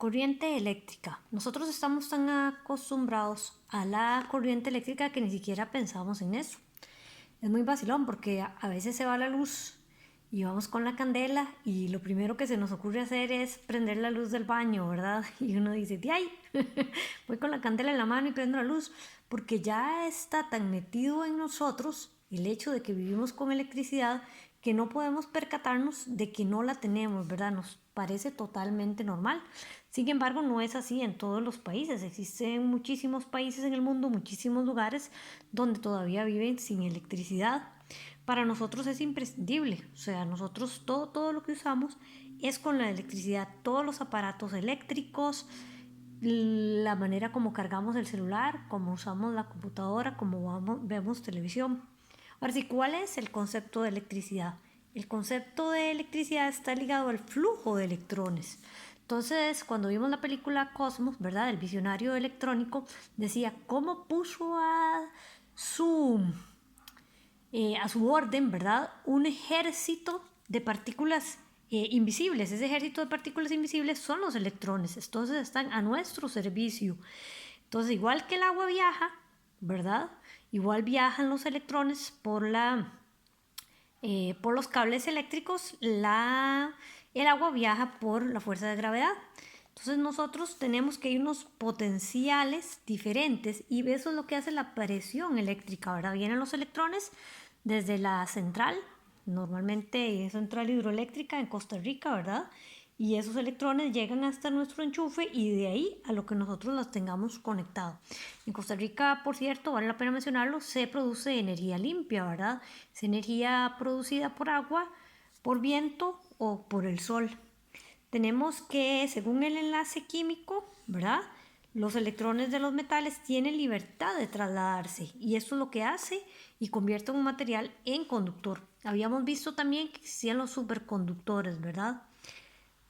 Corriente eléctrica. Nosotros estamos tan acostumbrados a la corriente eléctrica que ni siquiera pensamos en eso. Es muy vacilón porque a veces se va la luz y vamos con la candela y lo primero que se nos ocurre hacer es prender la luz del baño, ¿verdad? Y uno dice, ¡de ahí! Voy con la candela en la mano y prendo la luz, porque ya está tan metido en nosotros el hecho de que vivimos con electricidad que no podemos percatarnos de que no la tenemos, ¿verdad? Nos parece totalmente normal. Sin embargo, no es así en todos los países. Existen muchísimos países en el mundo, muchísimos lugares donde todavía viven sin electricidad. Para nosotros es imprescindible, o sea, nosotros todo lo que usamos es con la electricidad, todos los aparatos eléctricos, la manera como cargamos el celular, como usamos la computadora, como vemos televisión. Ahora sí, ¿cuál es el concepto de electricidad? El concepto de electricidad está ligado al flujo de electrones. Entonces, cuando vimos la película Cosmos, ¿verdad? El visionario electrónico decía cómo puso a su orden, ¿verdad? Un ejército de partículas invisibles. Ese ejército de partículas invisibles son los electrones. Entonces están a nuestro servicio. Entonces, igual que el agua viaja, ¿verdad? Igual viajan los electrones por los cables eléctricos. El agua viaja por la fuerza de gravedad. Entonces nosotros tenemos que hay unos potenciales diferentes y eso es lo que hace la presión eléctrica, ¿verdad? Vienen los electrones desde la central, normalmente es central hidroeléctrica en Costa Rica, ¿verdad? Y esos electrones llegan hasta nuestro enchufe y de ahí a lo que nosotros los tengamos conectado. En Costa Rica, por cierto, vale la pena mencionarlo, se produce energía limpia, ¿verdad? Es energía producida por agua, por viento o por el sol. Tenemos que, según el enlace químico, ¿verdad? Los electrones de los metales tienen libertad de trasladarse y esto es lo que hace y convierte un material en conductor. Habíamos visto también que existían los superconductores, ¿verdad?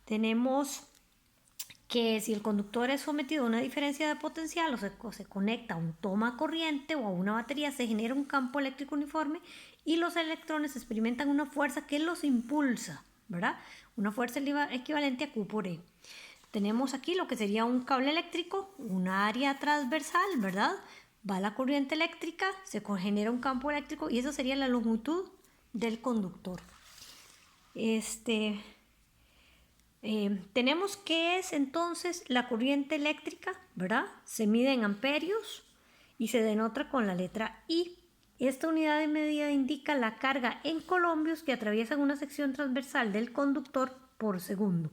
Tenemos que si el conductor es sometido a una diferencia de potencial o se conecta a un toma corriente o a una batería, se genera un campo eléctrico uniforme y los electrones experimentan una fuerza que los impulsa, ¿verdad? Una fuerza equivalente a Q por E. Tenemos aquí lo que sería un cable eléctrico, un área transversal, ¿verdad? Va la corriente eléctrica, se genera un campo eléctrico y esa sería la longitud del conductor. Tenemos que es entonces la corriente eléctrica, ¿verdad? Se mide en amperios y se denota con la letra I. Esta unidad de medida indica la carga en colombios que atraviesan una sección transversal del conductor por segundo.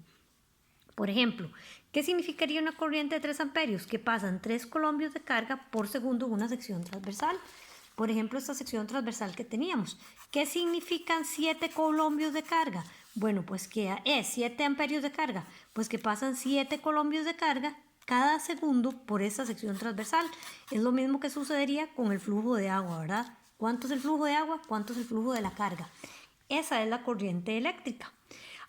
Por ejemplo, ¿qué significaría una corriente de 3 amperios? Que pasan 3 colombios de carga por segundo en una sección transversal. Por ejemplo, esta sección transversal que teníamos. ¿Qué significan 7 colombios de carga? Bueno, pues que es 7 amperios de carga. Pues que pasan 7 colombios de carga cada segundo por esta sección transversal. Es lo mismo que sucedería con el flujo de agua, ¿verdad? ¿Cuánto es el flujo de agua? ¿Cuánto es el flujo de la carga? Esa es la corriente eléctrica.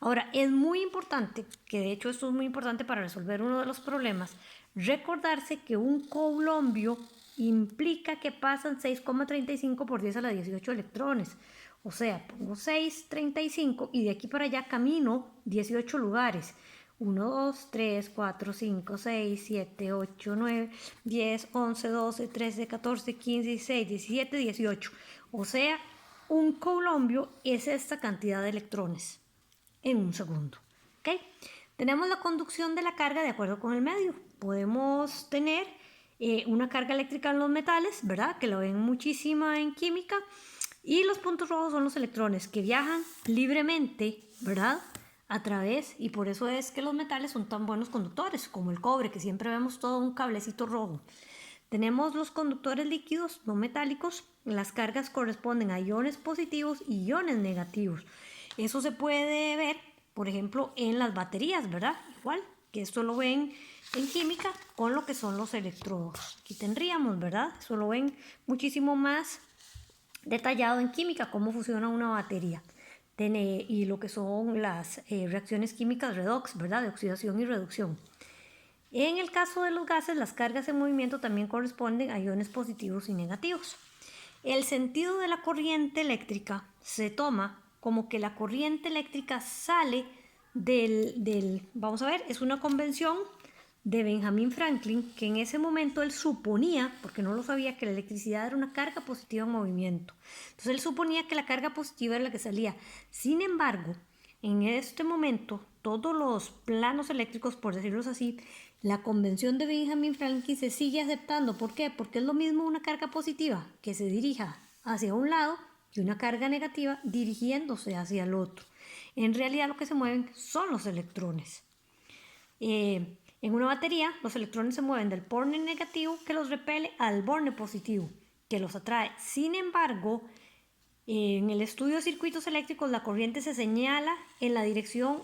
Ahora, es muy importante, que de hecho esto es muy importante para resolver uno de los problemas, recordarse que un coulombio implica que pasan 6,35 por 10 a la 18 electrones. O sea, pongo 6,35 y de aquí para allá camino 18 lugares. 1, 2, 3, 4, 5, 6, 7, 8, 9, 10, 11, 12, 13, 14, 15, 16, 17, 18. O sea, un coulombio es esta cantidad de electrones en un segundo. ¿Okay? Tenemos la conducción de la carga de acuerdo con el medio. Podemos tener una carga eléctrica en los metales, ¿verdad? Que lo ven muchísima en química. Y los puntos rojos son los electrones que viajan libremente, ¿verdad? A través, y por eso es que los metales son tan buenos conductores, como el cobre, que siempre vemos todo un cablecito rojo. Tenemos los conductores líquidos no metálicos. Las cargas corresponden a iones positivos y iones negativos. Eso se puede ver, por ejemplo, en las baterías, ¿verdad? Igual que esto lo ven en química con lo que son los electrodos. Aquí tendríamos, ¿verdad? Eso lo ven muchísimo más detallado en química, cómo funciona una batería. Y lo que son las reacciones químicas redox, ¿verdad? De oxidación y reducción. En el caso de los gases, las cargas en movimiento también corresponden a iones positivos y negativos. El sentido de la corriente eléctrica se toma como que la corriente eléctrica sale vamos a ver, es una convención de Benjamin Franklin, que en ese momento él suponía, porque no lo sabía, que la electricidad era una carga positiva en movimiento. Entonces él suponía que la carga positiva era la que salía. Sin embargo, en este momento, todos los planos eléctricos, por decirlo así, la convención de Benjamin Franklin se sigue aceptando. ¿Por qué? Porque es lo mismo una carga positiva que se dirija hacia un lado y una carga negativa dirigiéndose hacia el otro. En realidad lo que se mueven son los electrones. En una batería, los electrones se mueven del borne negativo que los repele al borne positivo que los atrae. Sin embargo, en el estudio de circuitos eléctricos, la corriente se señala en la dirección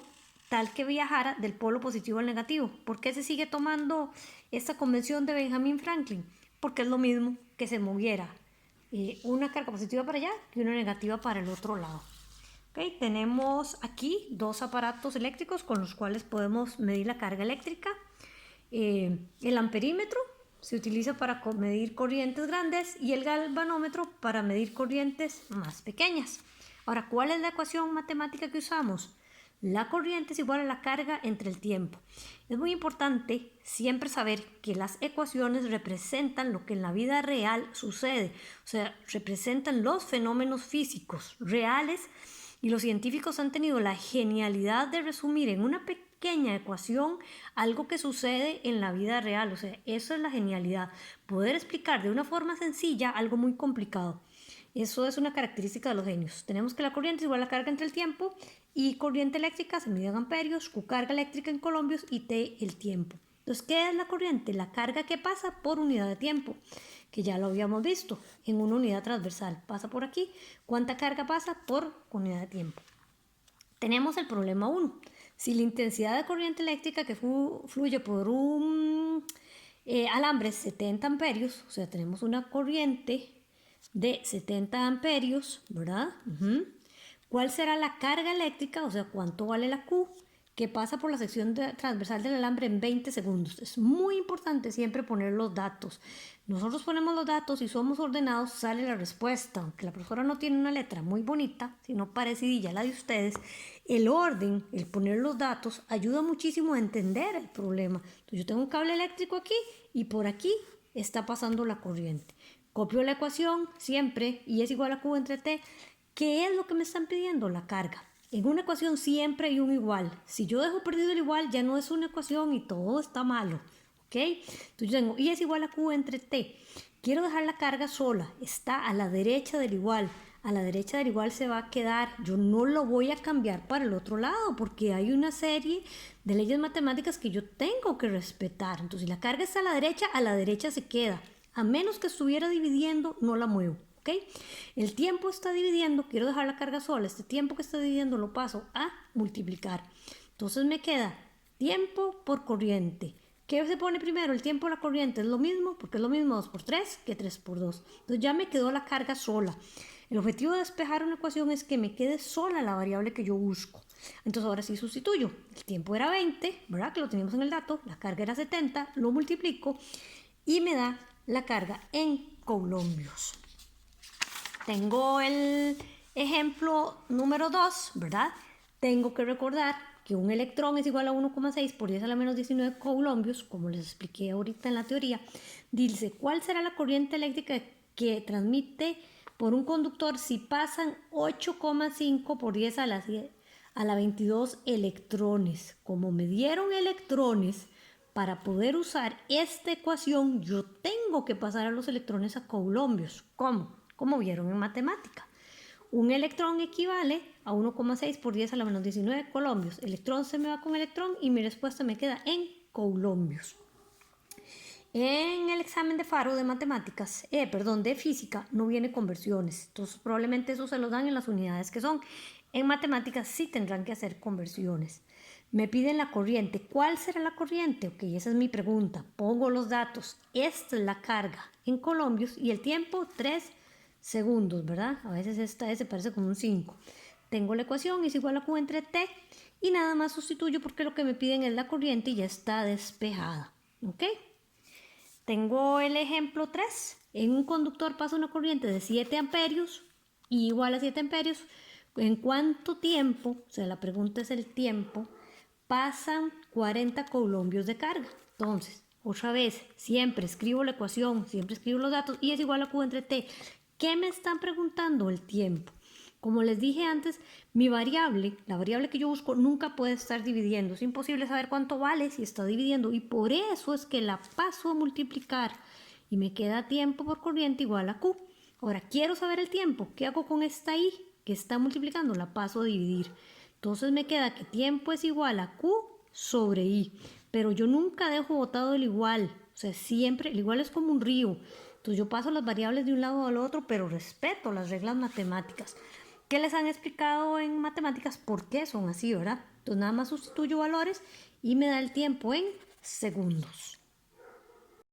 tal que viajara del polo positivo al negativo. ¿Por qué se sigue tomando esta convención de Benjamin Franklin? Porque es lo mismo que se moviera una carga positiva para allá y una negativa para el otro lado. Okay, tenemos aquí dos aparatos eléctricos con los cuales podemos medir la carga eléctrica. El amperímetro se utiliza para medir corrientes grandes y el galvanómetro para medir corrientes más pequeñas. Ahora, ¿cuál es la ecuación matemática que usamos? La corriente es igual a la carga entre el tiempo. Es muy importante siempre saber que las ecuaciones representan lo que en la vida real sucede, o sea, representan los fenómenos físicos reales, y los científicos han tenido la genialidad de resumir en una pequeña ecuación algo que sucede en la vida real. O sea, eso es la genialidad, poder explicar de una forma sencilla algo muy complicado. Eso es una característica de los genios. Tenemos que la corriente es igual a la carga entre el tiempo, y corriente eléctrica se mide en amperios, Q carga eléctrica en colombios y T el tiempo. Entonces, ¿qué es la corriente? La carga que pasa por unidad de tiempo, que ya lo habíamos visto en una unidad transversal. Pasa por aquí. ¿Cuánta carga pasa por unidad de tiempo? Tenemos el problema 1. Si la intensidad de corriente eléctrica que fluye por un alambre es 70 amperios, o sea, tenemos una corriente de 70 amperios, ¿verdad? ¿Cuál será la carga eléctrica? O sea, ¿cuánto vale la Q que pasa por la sección transversal del alambre en 20 segundos? Es muy importante siempre poner los datos. Nosotros ponemos los datos y somos ordenados, sale la respuesta. Aunque la profesora no tiene una letra muy bonita, sino parecidilla a la de ustedes, el orden, el poner los datos, ayuda muchísimo a entender el problema. Entonces, yo tengo un cable eléctrico aquí y por aquí está pasando la corriente. Copio la ecuación siempre y es igual a Q entre T. ¿Qué es lo que me están pidiendo? La carga. En una ecuación siempre hay un igual. Si yo dejo perdido el igual, ya no es una ecuación y todo está malo. ¿Ok? Entonces yo tengo I es igual a Q entre T. Quiero dejar la carga sola. Está a la derecha del igual. A la derecha del igual se va a quedar. Yo no lo voy a cambiar para el otro lado porque hay una serie de leyes matemáticas que yo tengo que respetar. Entonces, si la carga está a la derecha se queda. A menos que estuviera dividiendo, no la muevo. ¿Okay? El tiempo está dividiendo, quiero dejar la carga sola, este tiempo que está dividiendo lo paso a multiplicar. Entonces me queda tiempo por corriente. ¿Qué se pone primero? El tiempo o la corriente. Es lo mismo, porque es lo mismo 2 por 3 que 3 por 2. Entonces ya me quedó la carga sola. El objetivo de despejar una ecuación es que me quede sola la variable que yo busco. Entonces ahora sí sustituyo. El tiempo era 20, ¿verdad? Que lo teníamos en el dato. La carga era 70, lo multiplico y me da la carga en colombios. Tengo el ejemplo número 2, ¿verdad? Tengo que recordar que un electrón es igual a 1,6 por 10 a la menos 19 colombios, como les expliqué ahorita en la teoría. Dice, ¿cuál será la corriente eléctrica que transmite por un conductor si pasan 8,5 por 10 a la 22 electrones? Como me dieron electrones, para poder usar esta ecuación, yo tengo que pasar a los electrones a colombios. ¿Cómo? Como vieron en matemática. Un electrón equivale a 1,6 por 10 a la menos 19 colombios. Electrón se me va con electrón y mi respuesta me queda en colombios. En el examen de Faro de matemáticas, de física, no viene conversiones. Entonces probablemente eso se lo dan en las unidades que son. En matemáticas sí tendrán que hacer conversiones. Me piden la corriente. ¿Cuál será la corriente? Ok, esa es mi pregunta. Pongo los datos. Esta es la carga en colombios y el tiempo 3 segundos, ¿verdad? A veces esta S parece como un 5. Tengo la ecuación, es igual a Q entre T y nada más sustituyo porque lo que me piden es la corriente y ya está despejada. ¿Ok? Tengo el ejemplo 3. En un conductor pasa una corriente de 7 amperios y igual a 7 amperios. ¿En cuánto tiempo? O sea, la pregunta es el tiempo. pasan 40 colombios de carga. Entonces, otra vez, siempre escribo la ecuación, siempre escribo los datos y es igual a Q entre T. ¿Qué me están preguntando? El tiempo. Como les dije antes, mi variable, la variable que yo busco, nunca puede estar dividiendo. Es imposible saber cuánto vale si está dividiendo y por eso es que la paso a multiplicar y me queda tiempo por corriente igual a Q. Ahora, quiero saber el tiempo. ¿Qué hago con esta I que está multiplicando? La paso a dividir. Entonces me queda que tiempo es igual a Q sobre I. Pero yo nunca dejo botado el igual. O sea, siempre, el igual es como un río. Entonces yo paso las variables de un lado al otro, pero respeto las reglas matemáticas. ¿Qué les han explicado en matemáticas? ¿Por qué son así, verdad? Entonces nada más sustituyo valores y me da el tiempo en segundos.